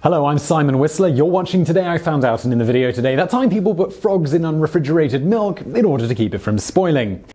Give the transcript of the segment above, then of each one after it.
Hello, I'm Simon Whistler. You're watching Today I Found Out, and in the video today, that time people put frogs in unrefrigerated milk in order to keep it from spoiling.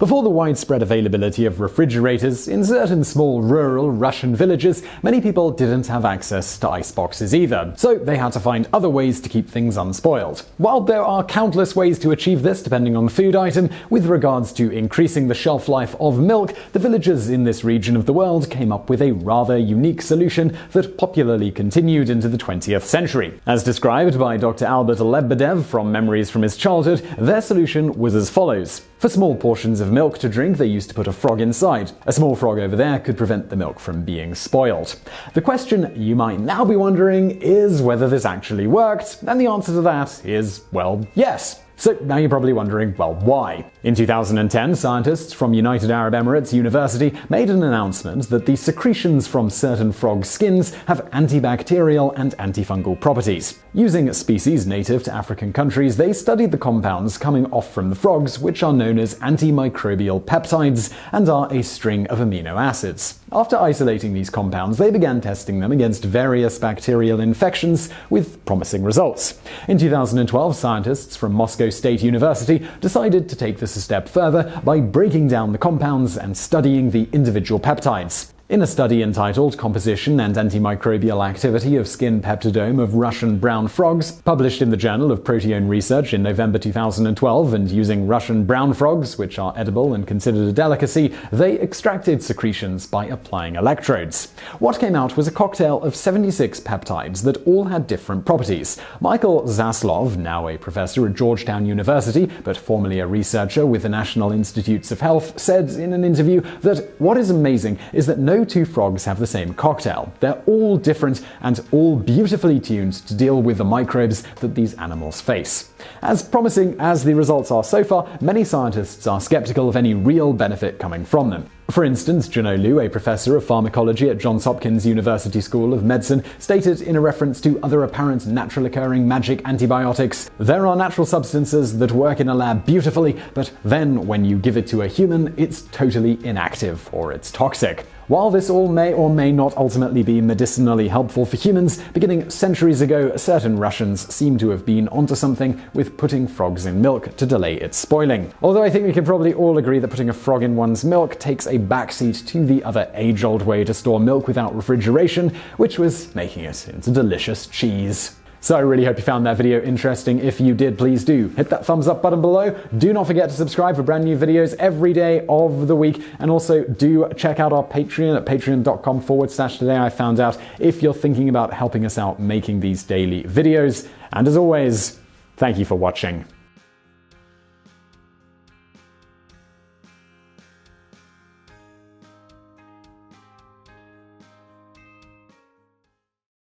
Before the widespread availability of refrigerators, in certain small rural Russian villages, many people didn't have access to iceboxes either, so they had to find other ways to keep things unspoiled. While there are countless ways to achieve this depending on the food item, with regards to increasing the shelf life of milk, the villagers in this region of the world came up with a rather unique solution that popularly continued into the 20th century. As described by Dr. Albert Lebedev from Memories from his Childhood, their solution was as follows. For small portions of milk to drink, they used to put a frog inside. A small frog over there could prevent the milk from being spoiled. The question you might now be wondering is whether this actually worked, and the answer to that is, well, yes. So now you're probably wondering, well, why? In 2010, scientists from United Arab Emirates University made an announcement that the secretions from certain frog skins have antibacterial and antifungal properties. Using species native to African countries, they studied the compounds coming off from the frogs, which are known as antimicrobial peptides and are a string of amino acids. After isolating these compounds, they began testing them against various bacterial infections with promising results. In 2012, scientists from Moscow State University decided to take this a step further by breaking down the compounds and studying the individual peptides. In a study entitled Composition and Antimicrobial Activity of Skin Peptidome of Russian Brown Frogs, published in the Journal of Proteome Research in November 2012, and using Russian brown frogs, which are edible and considered a delicacy, they extracted secretions by applying electrodes. What came out was a cocktail of 76 peptides that all had different properties. Michael Zaslov, now a professor at Georgetown University, but formerly a researcher with the National Institutes of Health, said in an interview that what is amazing is that no two frogs have the same cocktail. They're all different and all beautifully tuned to deal with the microbes that these animals face. As promising as the results are so far, many scientists are skeptical of any real benefit coming from them. For instance, Juno Liu, a professor of pharmacology at Johns Hopkins University School of Medicine, stated in a reference to other apparent natural occurring magic antibiotics, "There are natural substances that work in a lab beautifully, but then when you give it to a human, it's totally inactive or it's toxic." While this all may or may not ultimately be medicinally helpful for humans, beginning centuries ago, certain Russians seem to have been onto something with putting frogs in milk to delay its spoiling. Although I think we can probably all agree that putting a frog in one's milk takes a backseat to the other age-old way to store milk without refrigeration, which was making it into delicious cheese. So I really hope you found that video interesting. If you did, please do hit that thumbs up button below. Do not forget to subscribe for brand new videos every day of the week. And also do check out our Patreon at patreon.com/TodayIFoundOut if you're thinking about helping us out making these daily videos. And as always, thank you for watching.